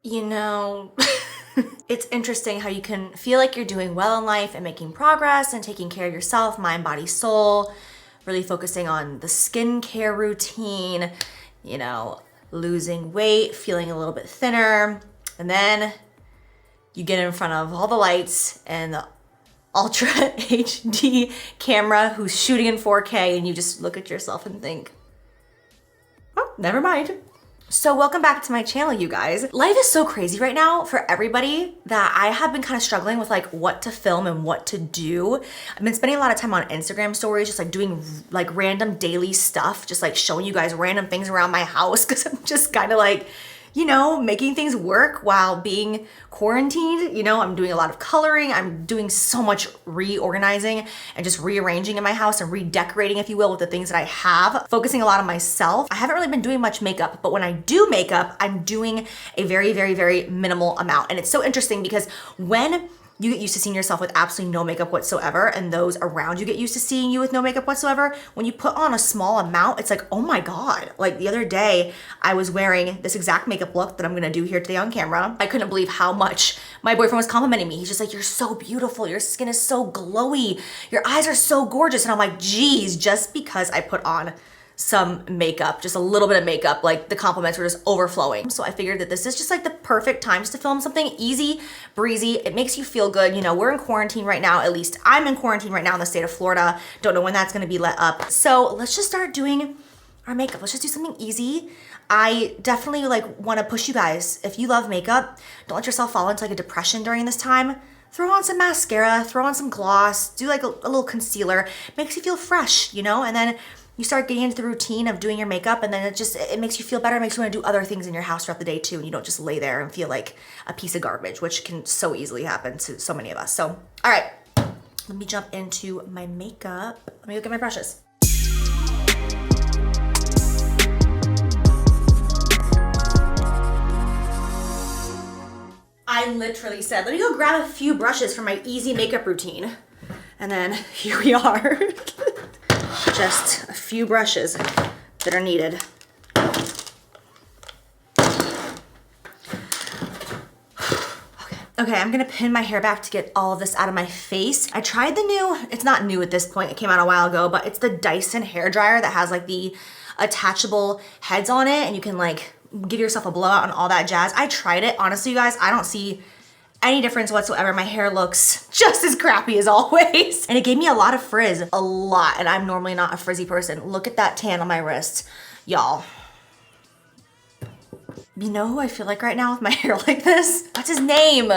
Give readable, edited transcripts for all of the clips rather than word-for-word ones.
You know, it's interesting how you can feel like you're doing well in life and making progress and taking care of yourself, mind, body, soul, really focusing on the skincare routine, you know, losing weight, feeling a little bit thinner, and then you get in front of all the lights and the Ultra HD camera who's shooting in 4K, and you just look at yourself and think, oh, never mind. So welcome back to my channel, you guys. Life is so crazy right now for everybody that I have been kind of struggling with like what to film and what to do. I've been spending a lot of time on Instagram stories, just like doing like random daily stuff, just like showing you guys random things around my house because I'm just kind of like, you know, making things work while being quarantined. You know, I'm doing a lot of coloring. I'm doing so much reorganizing and just rearranging in my house and redecorating, if you will, with the things that I have, focusing a lot on myself. I haven't really been doing much makeup, but when I do makeup, I'm doing a very, very, very minimal amount. And it's so interesting because when you get used to seeing yourself with absolutely no makeup whatsoever, and those around you get used to seeing you with no makeup whatsoever, when you put on a small amount, it's like, oh my God. Like the other day, I was wearing this exact makeup look that I'm gonna do here today on camera. I couldn't believe how much my boyfriend was complimenting me. He's just like, you're so beautiful. Your skin is so glowy. Your eyes are so gorgeous. And I'm like, geez, just because I put on some makeup, just a little bit of makeup, like the compliments were just overflowing. So I figured that this is just like the perfect times to film something easy, breezy. It makes you feel good. You know, we're in quarantine right now. At least I'm in quarantine right now in the state of Florida. Don't know when that's gonna be let up. So let's just start doing our makeup. Let's just do something easy. I definitely like wanna push you guys. If you love makeup, don't let yourself fall into like a depression during this time. Throw on some mascara, throw on some gloss, do like a little concealer. Makes you feel fresh, you know? And then you start getting into the routine of doing your makeup, and then it makes you feel better. It makes you want to do other things in your house throughout the day too, and you don't just lay there and feel like a piece of garbage, which can so easily happen to so many of us. So, all right, let me jump into my makeup. Let me look at my brushes. I literally said, let me go grab a few brushes for my easy makeup routine. And then here we are. Just a few brushes that are needed. Okay, I'm gonna pin my hair back to get all of this out of my face. I tried the new, it's not new at this point, it came out a while ago, but it's the Dyson hair dryer that has like the attachable heads on it, and you can like give yourself a blowout and all that jazz. I tried it, honestly you guys, I don't see any difference whatsoever. My hair looks just as crappy as always. And it gave me a lot of frizz, a lot. And I'm normally not a frizzy person. Look at that tan on my wrist, y'all. You know who I feel like right now with my hair like this? What's his name?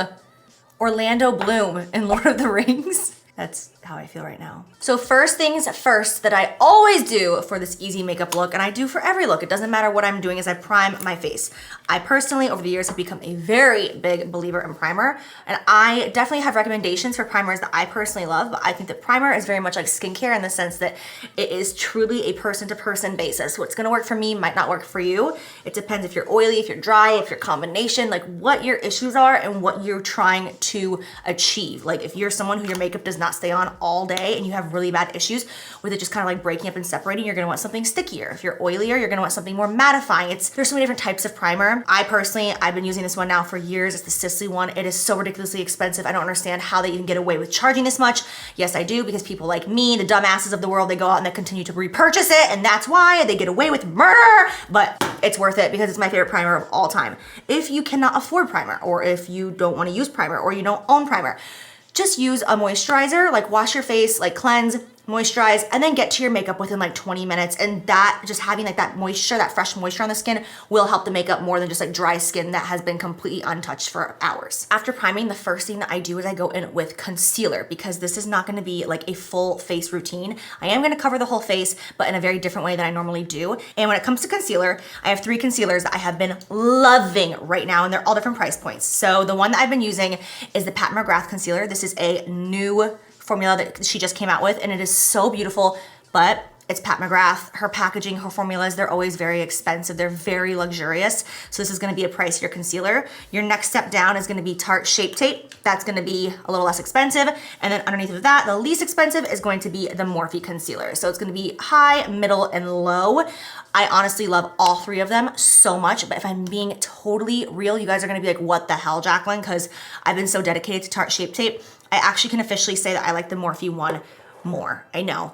Orlando Bloom in Lord of the Rings. That's how I feel right now. So first things first that I always do for this easy makeup look, and I do for every look, it doesn't matter what I'm doing, is I prime my face. I personally, over the years, have become a very big believer in primer, and I definitely have recommendations for primers that I personally love, but I think that primer is very much like skincare in the sense that it is truly a person-to-person basis. What's gonna work for me might not work for you. It depends if you're oily, if you're dry, if you're combination, like what your issues are and what you're trying to achieve. Like if you're someone who your makeup does not stay on all day and you have really bad issues with it just kind of like breaking up and separating, you're gonna want something stickier. If you're oilier, you're gonna want something more mattifying. There's so many different types of primer. I've been using this one now for years. It's the Sisley one. It is so ridiculously expensive. I don't understand how they even get away with charging this much. Yes, I do, because people like me, the dumbasses of the world, they go out and they continue to repurchase it, and that's why they get away with murder, but it's worth it because it's my favorite primer of all time. If you cannot afford primer, or if you don't wanna use primer, or you don't own primer, just use a moisturizer, like wash your face, like cleanse, moisturize, and then get to your makeup within like 20 minutes. And that, just having like that moisture, that fresh moisture on the skin will help the makeup more than just like dry skin that has been completely untouched for hours. After priming, the first thing that I do is I go in with concealer, because this is not gonna be like a full face routine. I am gonna cover the whole face, but in a very different way than I normally do. And when it comes to concealer, I have 3 concealers that I have been loving right now, and they're all different price points. So the one that I've been using is the McGrath Concealer. This is a new formula that she just came out with, and it is so beautiful, but It's Pat McGrath. Her packaging, her formulas, they're always very expensive. They're very luxurious. So this is gonna be a pricier concealer. Your next step down is gonna be Tarte Shape Tape. That's gonna be a little less expensive. And then underneath of that, the least expensive is going to be the Morphe concealer. So it's gonna be high, middle, and low. I honestly love all three of them so much, but if I'm being totally real, you guys are gonna be like, what the hell, Jaclyn? Because I've been so dedicated to Tarte Shape Tape. I actually can officially say that I like the Morphe one more. I know,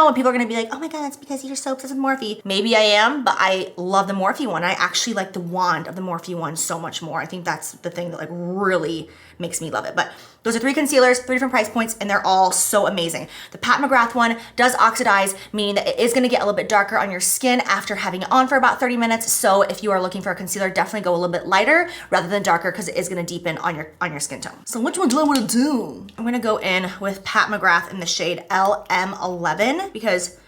and people are gonna be like, oh my God, that's because you're so obsessed with Morphe. Maybe I am, but I love the Morphe one. I actually like the wand of the Morphe one so much more. I think that's the thing that like really makes me love it. But those are three concealers, three different price points, and they're all so amazing. The Pat McGrath one does oxidize, meaning that it is gonna get a little bit darker on your skin after having it on for about 30 minutes. So if you are looking for a concealer, definitely go a little bit lighter rather than darker because it is gonna deepen on your skin tone. So which one do I wanna do? I'm gonna go in with Pat McGrath in the shade LM11 because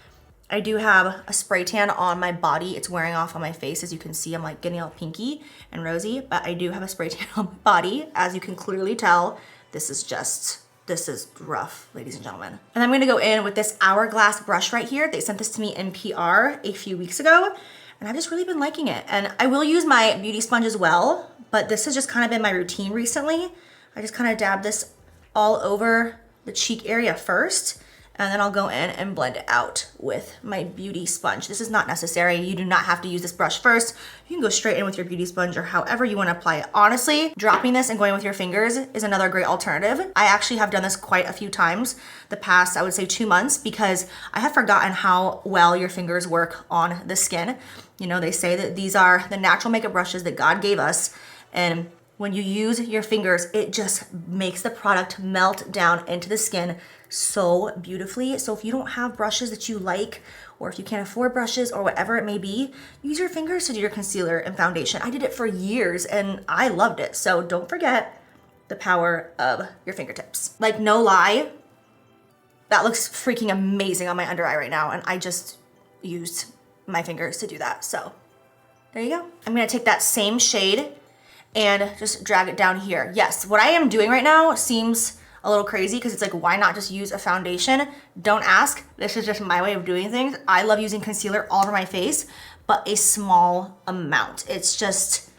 I do have a spray tan on my body. It's wearing off on my face. As you can see, I'm like getting all pinky and rosy, but I do have a spray tan on my body. As you can clearly tell, this is rough, ladies and gentlemen. And I'm gonna go in with this Hourglass brush right here. They sent this to me in PR a few weeks ago, and I've just really been liking it. And I will use my beauty sponge as well, but this has just kind of been my routine recently. I just kind of dab this all over the cheek area first, and then I'll go in and blend it out with my beauty sponge. This is not necessary. You do not have to use this brush first. You can go straight in with your beauty sponge or however you want to apply it. Honestly, dropping this and going with your fingers is another great alternative. I actually have done this quite a few times the past, I would say 2 months, because I have forgotten how well your fingers work on the skin. You know, they say that these are the natural makeup brushes that God gave us, and when you use your fingers, it just makes the product melt down into the skin so beautifully. So if you don't have brushes that you like, or if you can't afford brushes or whatever it may be, use your fingers to do your concealer and foundation. I did it for years and I loved it. So don't forget the power of your fingertips. Like, no lie, that looks freaking amazing on my under eye right now. And I just used my fingers to do that. So there you go. I'm gonna take that same shade and just drag it down here. Yes, what I am doing right now seems a little crazy because it's like, why not just use a foundation? Don't ask. This is just my way of doing things. I love using concealer all over my face, but a small amount. It's just,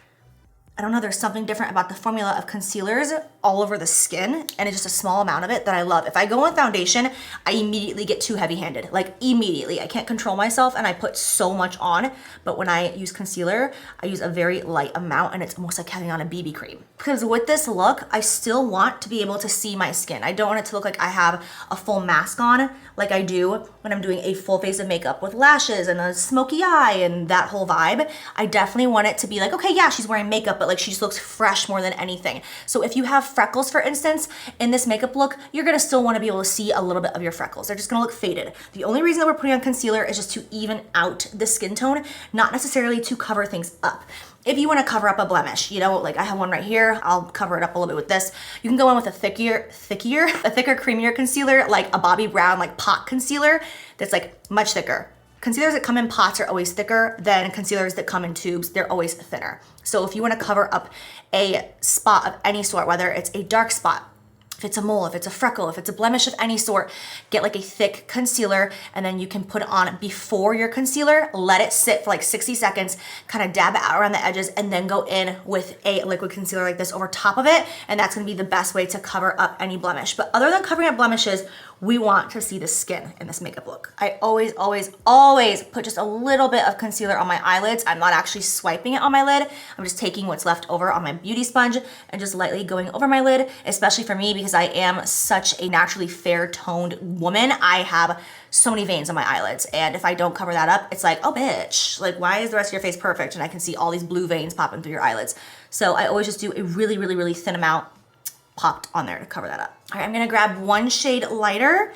I don't know, there's something different about the formula of concealers all over the skin, and it's just a small amount of it that I love. If I go on foundation, I immediately get too heavy-handed, like immediately. I can't control myself and I put so much on, but when I use concealer, I use a very light amount and it's almost like having on a BB cream. Because with this look, I still want to be able to see my skin. I don't want it to look like I have a full mask on like I do when I'm doing a full face of makeup with lashes and a smoky eye and that whole vibe. I definitely want it to be like, okay, yeah, she's wearing makeup, but like she just looks fresh more than anything. So if you have freckles, for instance, in this makeup look, you're gonna still wanna be able to see a little bit of your freckles. They're just gonna look faded. The only reason that we're putting on concealer is just to even out the skin tone, not necessarily to cover things up. If you wanna cover up a blemish, you know, like I have one right here, I'll cover it up a little bit with this. You can go in with a thicker, creamier concealer, like a Bobbi Brown, like pot concealer, that's like much thicker. Concealers that come in pots are always thicker than concealers that come in tubes. They're always thinner. So if you wanna cover up a spot of any sort, whether it's a dark spot, if it's a mole, if it's a freckle, if it's a blemish of any sort, get like a thick concealer and then you can put it on before your concealer, let it sit for like 60 seconds, kind of dab it out around the edges, and then go in with a liquid concealer like this over top of it, and that's gonna be the best way to cover up any blemish. But other than covering up blemishes, we want to see the skin in this makeup look. I always put just a little bit of concealer on my eyelids. I'm not actually swiping it on my lid. I'm just taking what's left over on my beauty sponge and just lightly going over my lid, especially for me because I am such a naturally fair toned woman. I have so many veins on my eyelids, and if I don't cover that up, it's like, oh bitch, like why is the rest of your face perfect and I can see all these blue veins popping through your eyelids? So I always just do a really thin amount popped on there to cover that up. All right, I'm gonna grab one shade lighter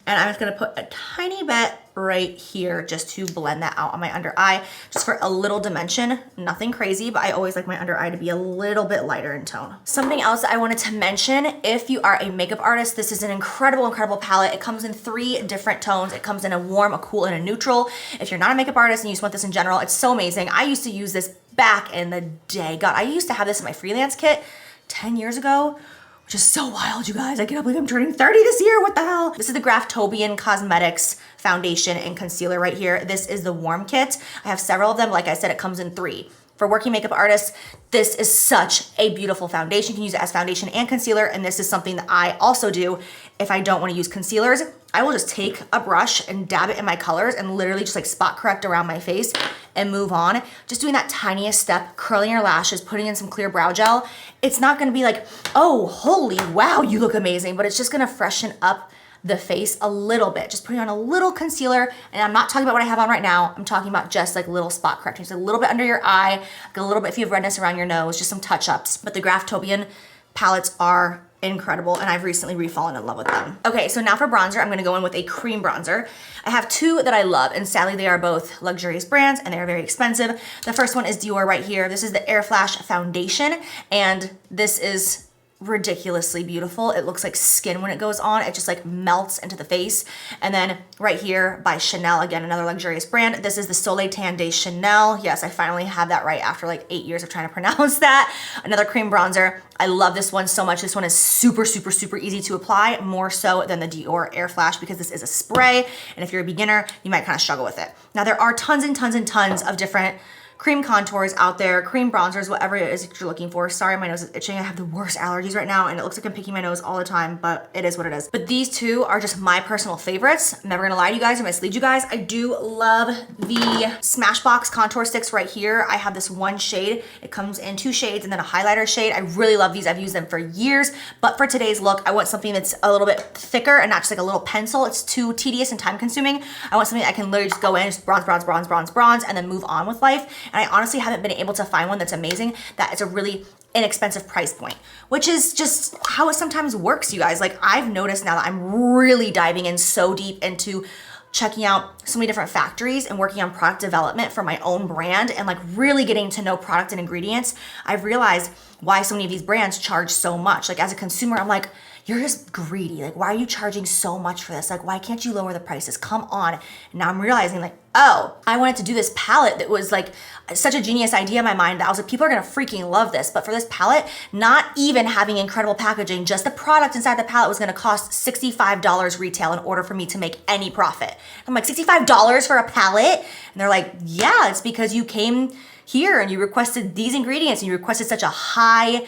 and I'm just gonna put a tiny bit right here just to blend that out on my under eye, just for a little dimension, nothing crazy, but I always like my under eye to be a little bit lighter in tone. Something else I wanted to mention, if you are a makeup artist, this is an incredible palette. It comes in 3 different tones. It comes in a warm, a cool, and a neutral. If you're not a makeup artist and you just want this in general, it's so amazing. I used to use this back in the day. God, I used to have this in my freelance kit 10 years ago. which is so wild, you guys. I can't believe I'm turning 30 this year. What the hell? This is the Graftobian Cosmetics foundation and concealer right here. This is the warm kit. I have several of them. Like I said, it comes in 3. For working makeup artists, this is such a beautiful foundation. You can use it as foundation and concealer, and this is something that I also do if I don't want to use concealers. I will just take a brush and dab it in my colors and literally just like spot correct around my face and move on. Just doing that tiniest step, curling your lashes, putting in some clear brow gel. It's not gonna be like, oh, holy wow, you look amazing, but it's just gonna freshen up the face a little bit. Just putting on a little concealer, and I'm not talking about what I have on right now. I'm talking about just like little spot corrections, a little bit under your eye, like a little bit if you have redness around your nose, just some touch-ups. But the Graftobian palettes are incredible, and I've recently refallen in love with them. Okay, so now for bronzer, I'm gonna go in with a cream bronzer. I have 2 that I love, and sadly they are both luxurious brands and they are very expensive. The first one is Dior right here. This is the Airflash foundation, and this is ridiculously beautiful. It looks like skin when it goes on. It just like melts into the face. And then right here by Chanel, again, another luxurious brand. This is the Soleil Tan de Chanel. Yes, I finally have that right after like 8 years of trying to pronounce that. Another cream bronzer. I love this one so much. This one is super, super, super easy to apply, more so than the Dior Airflash because this is a spray. And if you're a beginner, you might kind of struggle with it. Now there are tons and tons and tons of different cream contours out there, cream bronzers, whatever it is that you're looking for. Sorry, my nose is itching. I have the worst allergies right now and it looks like I'm picking my nose all the time, but it is what it is. But these 2 are just my personal favorites. I'm never gonna lie to you guys or mislead you guys. I do love the Smashbox contour sticks right here. I have this one shade. It comes in 2 shades and then a highlighter shade. I really love these. I've used them for years, but for today's look, I want something that's a little bit thicker and not just like a little pencil. It's too tedious and time consuming. I want something I can literally just go in, just bronze, bronze, bronze, bronze, bronze, and then move on with life. And I honestly haven't been able to find one that's amazing, that it's a really inexpensive price point, which is just how it sometimes works, you guys. Like I've noticed now that I'm really diving in so deep into checking out so many different factories and working on product development for my own brand and like really getting to know product and ingredients. I've realized why so many of these brands charge so much. Like as a consumer, I'm like, you're just greedy. Like, why are you charging so much for this? Like, why can't you lower the prices? Come on. And now I'm realizing like, oh, I wanted to do this palette that was like such a genius idea in my mind that I was like, people are gonna freaking love this. But for this palette, not even having incredible packaging, just the product inside the palette was gonna cost $65 retail in order for me to make any profit. I'm like, $65 for a palette? And they're like, yeah, it's because you came here and you requested these ingredients and you requested such a high,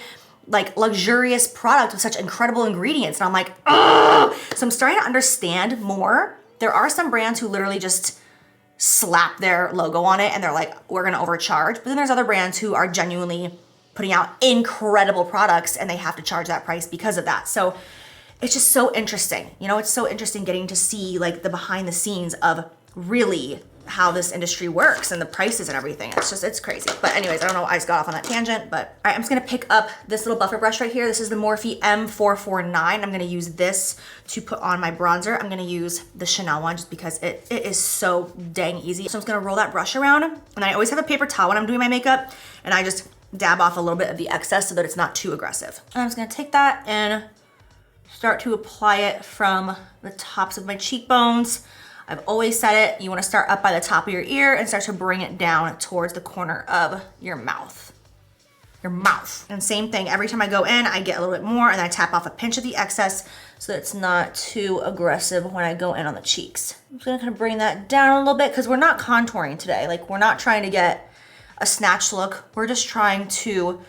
like luxurious product with such incredible ingredients. And I'm like, ugh. So I'm starting to understand more. There are some brands who literally just slap their logo on it and they're like, we're gonna overcharge. But then there's other brands who are genuinely putting out incredible products and they have to charge that price because of that. So it's just so interesting. You know, it's so interesting getting to see like the behind the scenes of really how this industry works and the prices and everything. It's crazy. But anyways, I don't know why I just got off on that tangent, but all right, I'm just gonna pick up this little buffer brush right here. This is the Morphe M449. I'm gonna use this to put on my bronzer. I'm gonna use the Chanel one just because it is so dang easy. So I'm just gonna roll that brush around, and I always have a paper towel when I'm doing my makeup, and I just dab off a little bit of the excess so that it's not too aggressive. And I'm just gonna take that and start to apply it from the tops of my cheekbones. I've always said it, you wanna start up by the top of your ear and start to bring it down towards the corner of your mouth. And same thing, every time I go in, I get a little bit more and I tap off a pinch of the excess so that it's not too aggressive when I go in on the cheeks. I'm just gonna kind of bring that down a little bit because we're not contouring today. Like we're not trying to get a snatch look. We're just trying to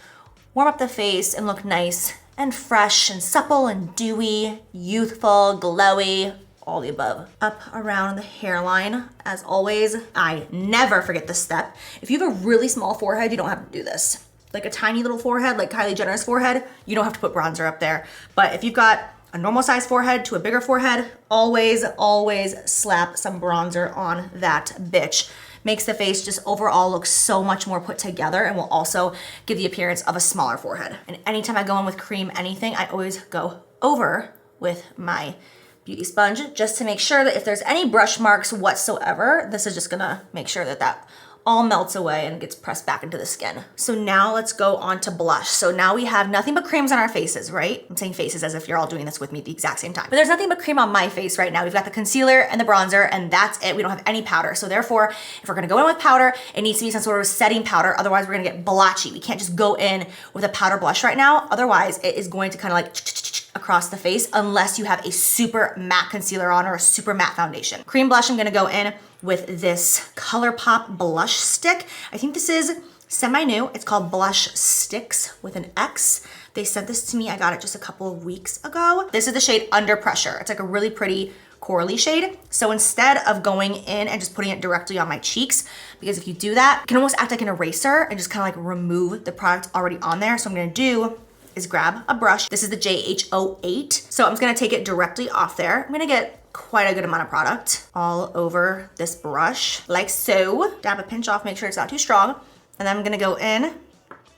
warm up the face and look nice and fresh and supple and dewy, youthful, glowy, all the above. Up around the hairline, as always. I never forget this step. If you have a really small forehead, you don't have to do this. Like a tiny little forehead, like Kylie Jenner's forehead, you don't have to put bronzer up there. But if you've got a normal size forehead to a bigger forehead, always, always slap some bronzer on that bitch. Makes the face just overall look so much more put together and will also give the appearance of a smaller forehead. And anytime I go in with cream anything, I always go over with my beauty sponge just to make sure that if there's any brush marks whatsoever, this is just gonna make sure that that all melts away and gets pressed back into the skin. So now let's go on to blush. So now we have nothing but creams on our faces, right? I'm saying faces as if you're all doing this with me at the exact same time. But there's nothing but cream on my face right now. We've got the concealer and the bronzer, and that's it. We don't have any powder. So therefore, if we're gonna go in with powder, it needs to be some sort of setting powder. Otherwise, we're gonna get blotchy. We can't just go in with a powder blush right now. Otherwise, it is going to kind of like across the face unless you have a super matte concealer on or a super matte foundation. Cream blush, I'm gonna go in with this ColourPop blush stick. I think this is semi-new. It's called Blush Sticks with an X. They sent this to me. I got it just a couple of weeks ago. This is the shade Under Pressure. It's like a really pretty corally shade. So instead of going in and just putting it directly on my cheeks, because if you do that, it can almost act like an eraser and just kind of like remove the product already on there. So what I'm gonna do is grab a brush. This is the JH08. So I'm just gonna take it directly off there. I'm gonna get quite a good amount of product all over this brush, like so. Dab a pinch off, make sure it's not too strong. And then I'm gonna go in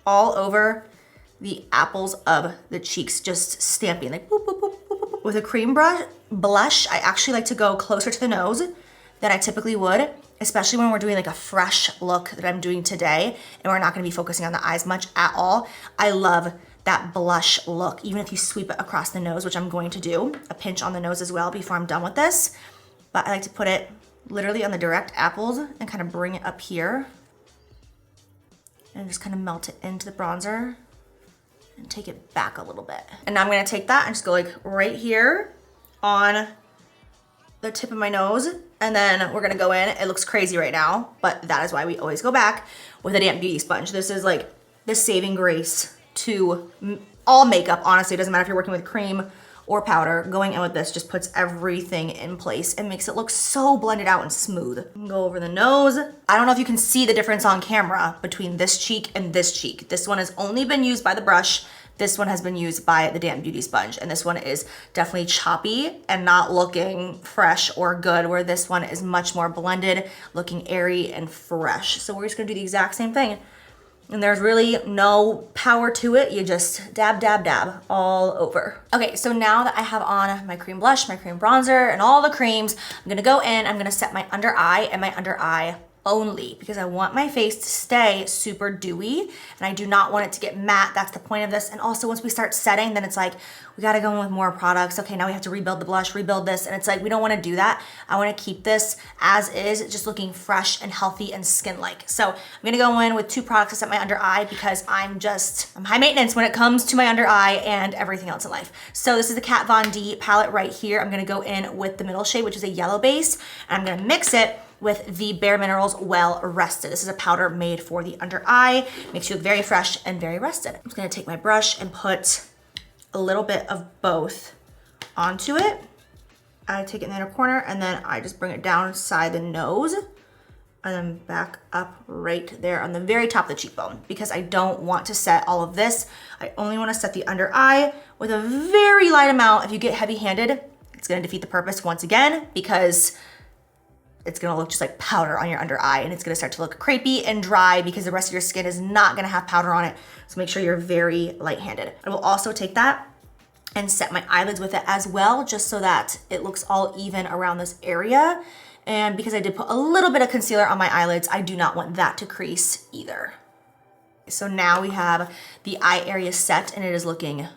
all over the apples of the cheeks, just stamping like boop, boop, boop, boop, boop. With a cream blush, I actually like to go closer to the nose than I typically would, especially when we're doing like a fresh look that I'm doing today, and we're not gonna be focusing on the eyes much at all. I love that blush look, even if you sweep it across the nose, which I'm going to do, a pinch on the nose as well before I'm done with this. But I like to put it literally on the direct apples and kind of bring it up here and just kind of melt it into the bronzer and take it back a little bit. And now I'm gonna take that and just go like right here on the tip of my nose, and then we're gonna go in. It looks crazy right now, but that is why we always go back with a damp beauty sponge. This is like the saving grace to all makeup, honestly. It doesn't matter if you're working with cream or powder. Going in with this just puts everything in place and makes it look so blended out and smooth. Go over the nose. I don't know if you can see the difference on camera between this cheek and this cheek. This one has only been used by the brush. This one has been used by the damp beauty sponge, and this one is definitely choppy and not looking fresh or good, where this one is much more blended, looking airy and fresh. So we're just gonna do the exact same thing. And there's really no power to it. You just dab, dab, dab all over. Okay, so now that I have on my cream blush, my cream bronzer, and all the creams, I'm gonna go in, I'm gonna set my under eye and my under eye only, because I want my face to stay super dewy and I do not want it to get matte. That's the point of this. And also once we start setting, then it's like, we gotta go in with more products. Okay, now we have to rebuild the blush, rebuild this. And it's like, we don't wanna do that. I wanna keep this as is, just looking fresh and healthy and skin-like. So I'm gonna go in with 2 products to set my under eye, because I'm high maintenance when it comes to my under eye and everything else in life. So this is the Kat Von D palette right here. I'm gonna go in with the middle shade, which is a yellow base, and I'm gonna mix it with the Bare Minerals Well Rested. This is a powder made for the under eye. Makes you look very fresh and very rested. I'm just gonna take my brush and put a little bit of both onto it. I take it in the inner corner and then I just bring it down inside the nose and then back up right there on the very top of the cheekbone, because I don't want to set all of this. I only wanna set the under eye with a very light amount. If you get heavy-handed, it's gonna defeat the purpose once again, because it's gonna look just like powder on your under eye, and it's gonna start to look crepey and dry because the rest of your skin is not gonna have powder on it. So make sure you're very light-handed. I will also take that and set my eyelids with it as well, just so that it looks all even around this area. And because I did put a little bit of concealer on my eyelids, I do not want that to crease either. So now we have the eye area set, and it is looking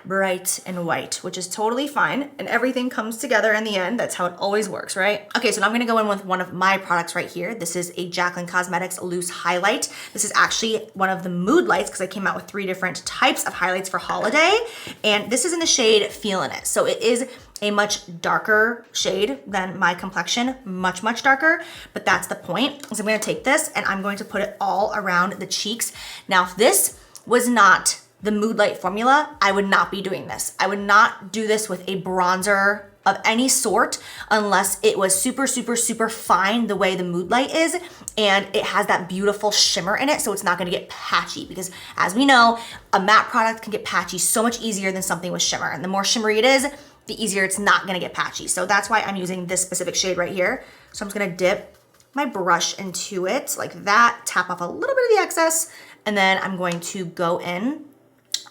bright and white, which is totally fine, and everything comes together in the end. That's how it always works, right? Okay, so now I'm gonna go in with one of my products right here. This is a Jaclyn Cosmetics Loose Highlight. This is actually one of the mood lights, because I came out with 3 different types of highlights for holiday, and this is in the shade Feelin' It. So it is a much darker shade than my complexion, much, much darker, but that's the point. So I'm gonna take this and I'm going to put it all around the cheeks. Now, if this was not the Mood Light formula, I would not be doing this. I would not do this with a bronzer of any sort unless it was super, super, super fine the way the Mood Light is, and it has that beautiful shimmer in it, so it's not gonna get patchy, because as we know, a matte product can get patchy so much easier than something with shimmer, and the more shimmery it is, the easier it's not gonna get patchy. So that's why I'm using this specific shade right here. So I'm just gonna dip my brush into it like that, tap off a little bit of the excess, and then I'm going to go in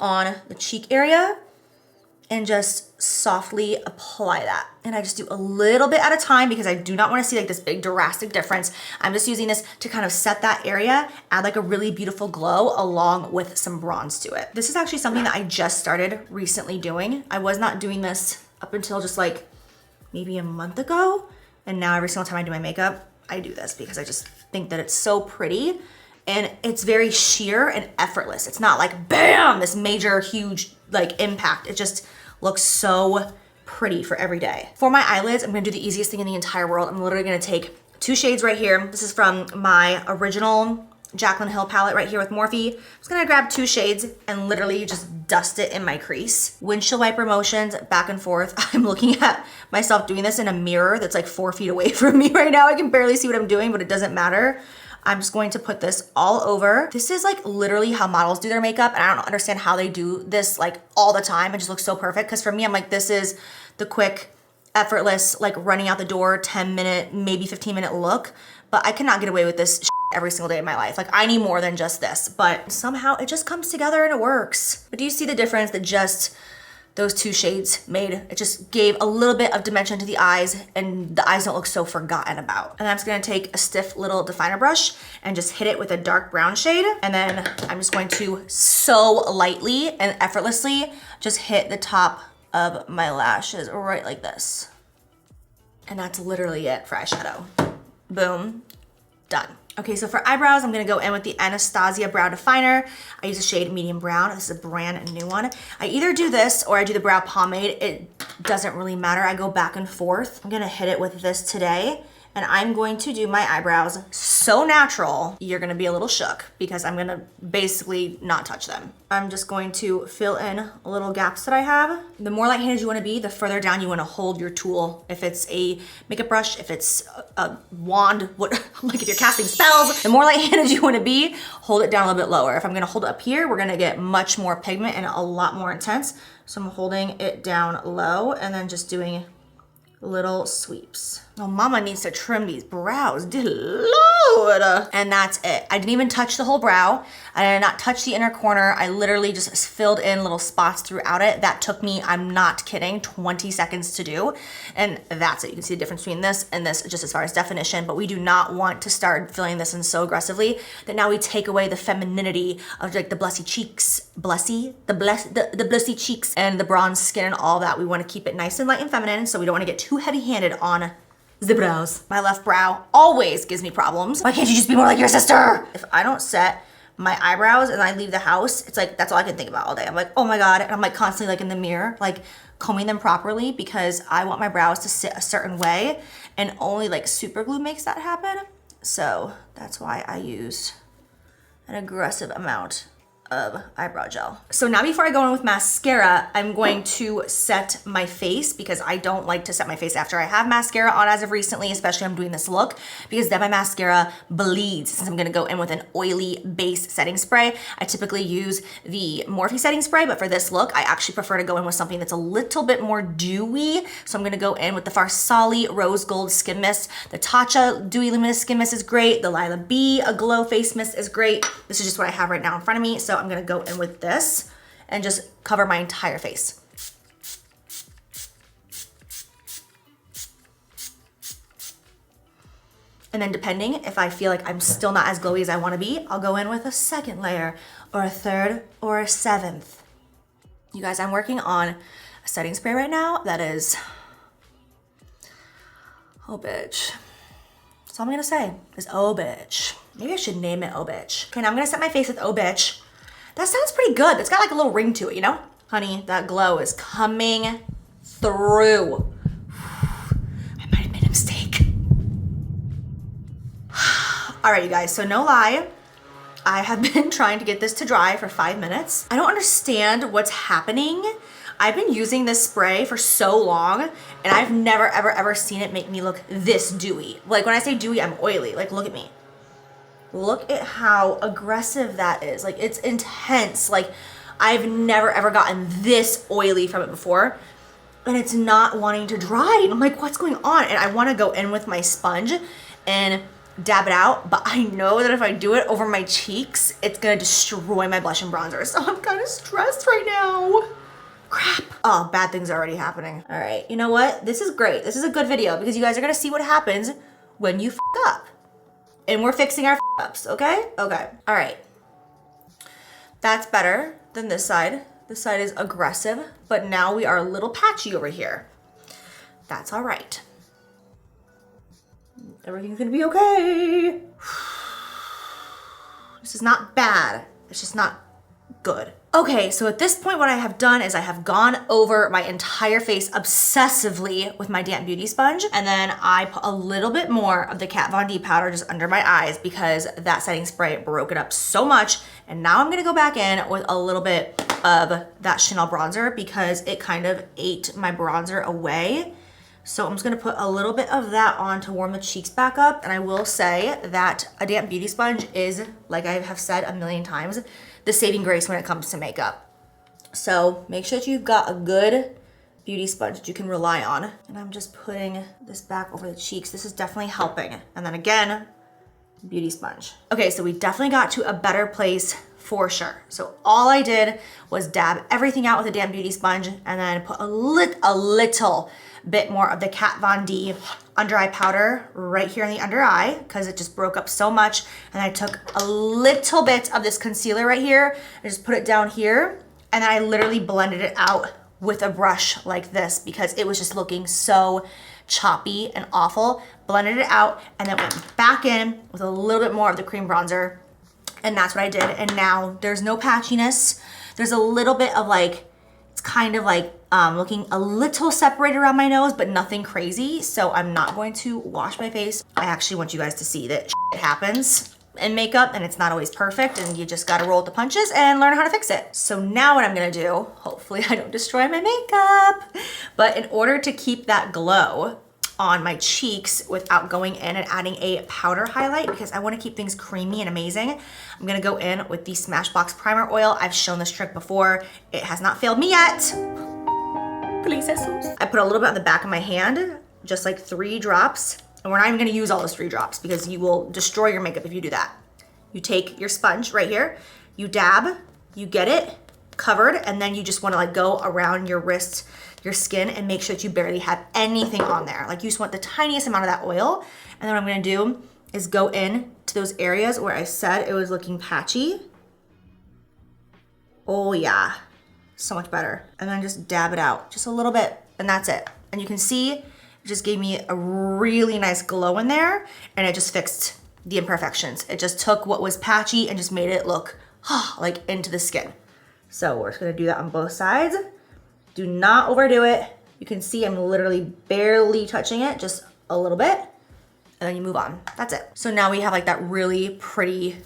on the cheek area and just softly apply that. And I just do a little bit at a time because I do not want to see like this big drastic difference. I'm just using this to kind of set that area, add like a really beautiful glow along with some bronze to it. This is actually something that I just started recently doing. I was not doing this up until just like maybe a month ago. And now every single time I do my makeup, I do this because I just think that it's so pretty and it's very sheer and effortless. It's not like bam, this major, huge like impact. It just looks so pretty for every day. For my eyelids, I'm gonna do the easiest thing in the entire world. I'm literally gonna take 2 shades right here. This is from my original Jaclynhill palette right here with Morphe. I'm just gonna grab 2 shades and literally just dust it in my crease. Windshield wiper motions back and forth. I'm looking at myself doing this in a mirror that's like 4 feet away from me right now. I can barely see what I'm doing, but it doesn't matter. I'm just going to put this all over. This is like literally how models do their makeup, and I don't understand how they do this like all the time. It just looks so perfect, because for me, I'm like, this is the quick, effortless, like running out the door, 10-minute, maybe 15-minute look, but I cannot get away with this every single day of my life. Like I need more than just this, but somehow it just comes together and it works. But do you see the difference that just those 2 shades made? It just gave a little bit of dimension to the eyes, and the eyes don't look so forgotten about. And I'm just gonna take a stiff little definer brush and just hit it with a dark brown shade. And then I'm just going to so lightly and effortlessly just hit the top of my lashes right like this. And that's literally it for eyeshadow. Boom, done. Okay, so for eyebrows, I'm gonna go in with the Anastasia Brow Definer. I use a shade medium brown. This is a brand new one. I either do this or I do the brow pomade. It doesn't really matter. I go back and forth. I'm gonna hit it with this today, and I'm going to do my eyebrows so natural, you're gonna be a little shook because I'm gonna basically not touch them. I'm just going to fill in little gaps that I have. The more light-handed you wanna be, the further down you wanna hold your tool. If it's a makeup brush, if it's a wand, like if you're casting spells, the more light-handed you wanna be, hold it down a little bit lower. If I'm gonna hold it up here, we're gonna get much more pigment and a lot more intense. So I'm holding it down low and then just doing little sweeps. Oh, mama needs to trim these brows, dear Lord. And that's it. I didn't even touch the whole brow. I did not touch the inner corner. I literally just filled in little spots throughout it. That took me, I'm not kidding, 20 seconds to do. And that's it. You can see the difference between this and this just as far as definition, but we do not want to start filling this in so aggressively that now we take away the femininity of like the blussy cheeks, the blussy cheeks and the bronze skin and all that. We want to keep it nice and light and feminine, so we don't want to get too heavy-handed on the brows. My left brow always gives me problems. Why can't you just be more like your sister? If I don't set my eyebrows and I leave the house, it's like, that's all I can think about all day. I'm like, oh my God. And I'm like constantly like in the mirror, like combing them properly because I want my brows to sit a certain way, and only like super glue makes that happen. So that's why I use an aggressive amount of eyebrow gel. So now before I go in with mascara, I'm going to set my face because I don't like to set my face after I have mascara on as of recently, especially I'm doing this look, because then my mascara bleeds since I'm gonna go in with an oily base setting spray. I typically use the Morphe setting spray, but for this look, I actually prefer to go in with something that's a little bit more dewy. So I'm gonna go in with the Farsali Rose Gold Skin Mist. The Tatcha Dewy Luminous Skin Mist is great. The Lila B, a Glow Face Mist is great. This is just what I have right now in front of me. So I'm gonna go in with this and just cover my entire face. And then depending if I feel like I'm still not as glowy as I wanna be, I'll go in with a second layer or a third or a seventh. You guys, I'm working on a setting spray right now that is, oh bitch. That's all I'm gonna say is oh bitch. Maybe I should name it oh bitch. Okay, now I'm gonna set my face with oh bitch. That sounds pretty good. It's got like a little ring to it, you know? Honey, that glow is coming through. I might have made a mistake. All right, you guys, so no lie, I have been trying to get this to dry for 5 minutes. I don't understand what's happening. I've been using this spray for so long, and I've never, ever, ever seen it make me look this dewy. Like when I say dewy, I'm oily. Like, look at me. Look at how aggressive that is. Like, it's intense. Like, I've never ever gotten this oily from it before, and it's not wanting to dry. And I'm like, what's going on? And I want to go in with my sponge and dab it out, but I know that if I do it over my cheeks, it's gonna destroy my blush and bronzer. So I'm kind of stressed right now. Crap. Oh, bad things are already happening. All right, you know what? This is great. This is a good video because you guys are gonna see what happens when you f up. And we're fixing our f ups, okay? Okay, all right. That's better than this side. This side is aggressive, but now we are a little patchy over here. That's all right. Everything's gonna be okay. This is not bad. It's just not good. Okay, so at this point, what I have done is I have gone over my entire face obsessively with my damp beauty sponge, and then I put a little bit more of the Kat Von D powder just under my eyes because that setting spray broke it up so much. And now I'm gonna go back in with a little bit of that Chanel bronzer because it kind of ate my bronzer away. So I'm just gonna put a little bit of that on to warm the cheeks back up. And I will say that a damp beauty sponge is, like I have said a million times, the saving grace when it comes to makeup. So make sure that you've got a good beauty sponge that you can rely on. And I'm just putting this back over the cheeks. This is definitely helping. And then again, beauty sponge. Okay, so we definitely got to a better place for sure. So all I did was dab everything out with a damp beauty sponge and then put a little bit more of the Kat Von D under eye powder right here in the under eye because it just broke up so much. And I took a little bit of this concealer right here and just put it down here. And then I literally blended it out with a brush like this because it was just looking so choppy and awful. Blended it out and then went back in with a little bit more of the cream bronzer. And that's what I did. And now there's no patchiness. There's a little bit of like, it's kind of like looking a little separated around my nose, but nothing crazy. So I'm not going to wash my face. I actually want you guys to see that shit happens in makeup and it's not always perfect and you just gotta roll with the punches and learn how to fix it. So now what I'm gonna do, hopefully I don't destroy my makeup, but in order to keep that glow on my cheeks without going in and adding a powder highlight because I want to keep things creamy and amazing, I'm gonna go in with the Smashbox Primer Oil. I've shown this trick before. It has not failed me yet. Please, Jesus. I put a little bit on the back of my hand, just like 3 drops. And we're not even gonna use all those 3 drops because you will destroy your makeup if you do that. You take your sponge right here, you dab, you get it covered, and then you just wanna like go around your wrist, your skin, and make sure that you barely have anything on there. Like you just want the tiniest amount of that oil. And then what I'm gonna do is go in to those areas where I said it was looking patchy. Oh yeah, so much better. And then just dab it out, just a little bit, and that's it. And you can see it just gave me a really nice glow in there, and it just fixed the imperfections. It just took what was patchy and just made it look like into the skin. So we're just gonna do that on both sides. Do not overdo it. You can see I'm literally barely touching it, just a little bit, and then you move on. That's it. So now we have like that really pretty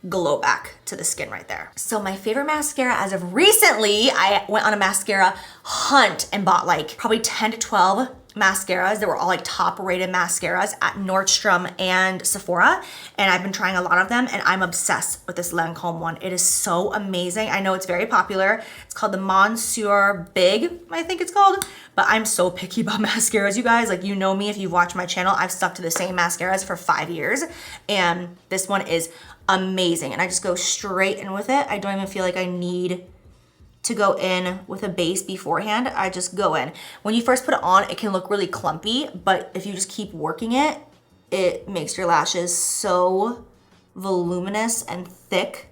glow back to the skin right there. So my favorite mascara as of recently, I went on a mascara hunt and bought like probably 10 to 12 mascaras. They were all like top rated mascaras at Nordstrom and Sephora. And I've been trying a lot of them and I'm obsessed with this Lancome one. It is so amazing. I know it's very popular. It's called the Monsieur Big, I think it's called. But I'm so picky about mascaras, you guys. Like, you know me, if you've watched my channel, I've stuck to the same mascaras for 5 years. And this one is amazing. And I just go straight in with it. I don't even feel like I need to go in with a base beforehand. I just go in. When you first put it on, it can look really clumpy, but if you just keep working it, it makes your lashes so voluminous and thick.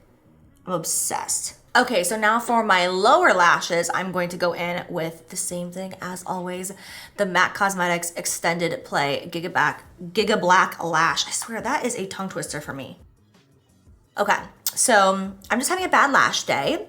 I'm obsessed. Okay, so now for my lower lashes, I'm going to go in with the same thing as always, the MAC Cosmetics Extended Play Giga Black Lash. I swear that is a tongue twister for me. Okay, so I'm just having a bad lash day.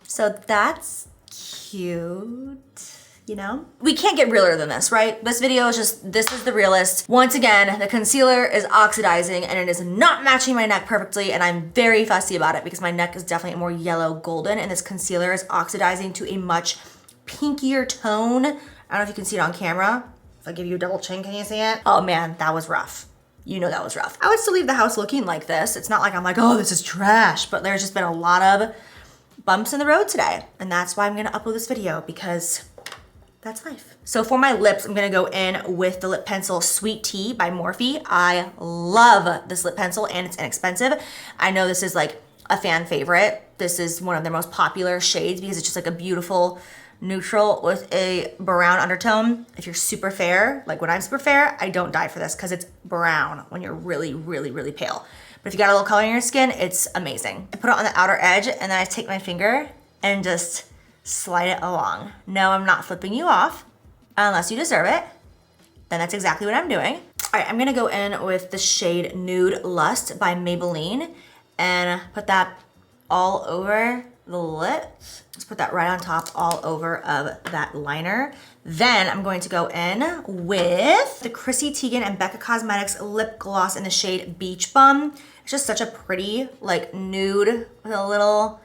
So that's cute, you know? We can't get realer than this, right? This video is just, this is the realest. Once again, the concealer is oxidizing and it is not matching my neck perfectly, and I'm very fussy about it because my neck is definitely more yellow golden and this concealer is oxidizing to a much pinkier tone. I don't know if you can see it on camera. If I give you a double chin, can you see it? Oh man, that was rough. You know that was rough. I would still leave the house looking like this. It's not like I'm like, oh, this is trash, but there's just been a lot of bumps in the road today. And that's why I'm gonna upload this video, because that's life. So for my lips, I'm gonna go in with the lip pencil Sweet Tea by Morphe. I love this lip pencil and it's inexpensive. I know this is like a fan favorite. This is one of their most popular shades because it's just like a beautiful neutral with a brown undertone. If you're super fair, like when I'm super fair, I don't die for this because it's brown when you're really, really, really pale. But if you got a little color in your skin, it's amazing. I put it on the outer edge and then I take my finger and just slide it along. No, I'm not flipping you off unless you deserve it. Then that's exactly what I'm doing. All right, I'm gonna go in with the shade Nude Lust by Maybelline and put that all over the lips. Let's put that right on top all over of that liner. Then I'm going to go in with the Chrissy Teigen and Becca Cosmetics lip gloss in the shade Beach Bum. It's just such a pretty like nude with a little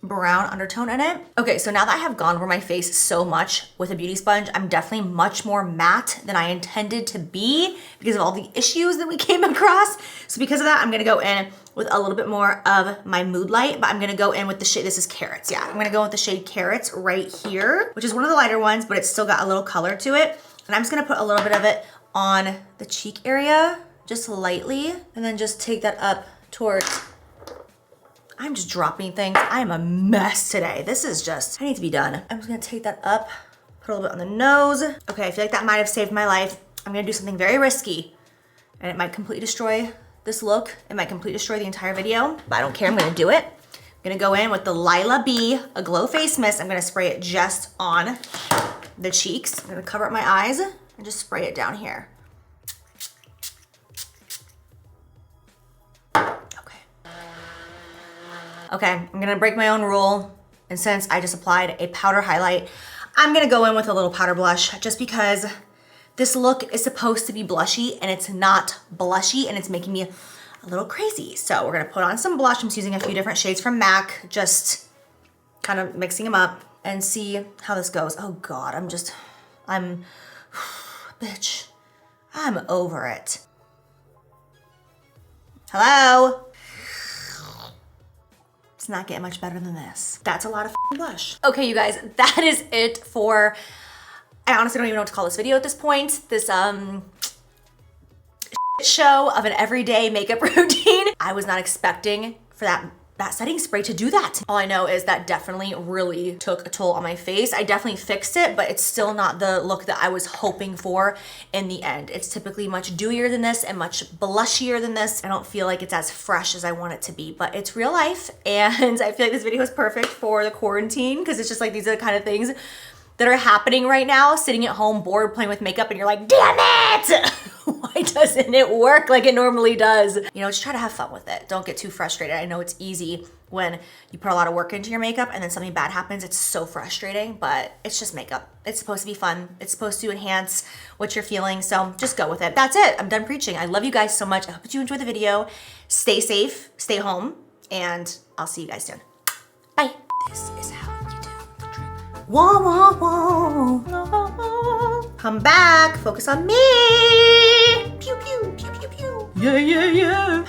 brown undertone in it. Okay, so now that I have gone over my face so much with a beauty sponge, I'm definitely much more matte than I intended to be because of all the issues that we came across. So because of that, I'm gonna go in with a little bit more of my Mood Light, but I'm gonna go in with the shade, this is Carrots, yeah. I'm gonna go with the shade Carrots right here, which is one of the lighter ones, but it's still got a little color to it. And I'm just gonna put a little bit of it on the cheek area, just lightly, and then just take that up towards, I'm just dropping things. I am a mess today. This is just, I need to be done. I'm just gonna take that up, put a little bit on the nose. Okay, I feel like that might have saved my life. I'm gonna do something very risky and it might completely destroy this look. It might completely destroy the entire video, but I don't care, I'm gonna do it. I'm gonna go in with the Lila B, a Glow Face Mist. I'm gonna spray it just on the cheeks. I'm gonna cover up my eyes and just spray it down here. Okay, I'm gonna break my own rule, and since I just applied a powder highlight, I'm gonna go in with a little powder blush just because this look is supposed to be blushy and it's not blushy and it's making me a little crazy. So we're gonna put on some blush. I'm just using a few different shades from MAC, just kind of mixing them up and see how this goes. Oh God, bitch, I'm over it. Hello? Not getting much better than this. That's a lot of blush. Okay, you guys, that is it for, I honestly don't even know what to call this video at this point. This show of an everyday makeup routine. I was not expecting for that setting spray to do that. All I know is that definitely really took a toll on my face. I definitely fixed it, but it's still not the look that I was hoping for in the end. It's typically much dewier than this and much blushier than this. I don't feel like it's as fresh as I want it to be, but it's real life. And I feel like this video is perfect for the quarantine because it's just like, these are the kind of things that are happening right now, sitting at home bored playing with makeup and you're like, damn it! Why doesn't it work like it normally does? You know, just try to have fun with it. Don't get too frustrated. I know it's easy when you put a lot of work into your makeup and then something bad happens. It's so frustrating, but it's just makeup. It's supposed to be fun. It's supposed to enhance what you're feeling. So just go with it. That's it. I'm done preaching. I love you guys so much. I hope that you enjoyed the video. Stay safe, stay home, and I'll see you guys soon. Bye. This is how you do the drip. Whoa, whoa, whoa. Come back. Focus on me. Pew, pew, pew, pew, pew. Yeah, yeah, yeah.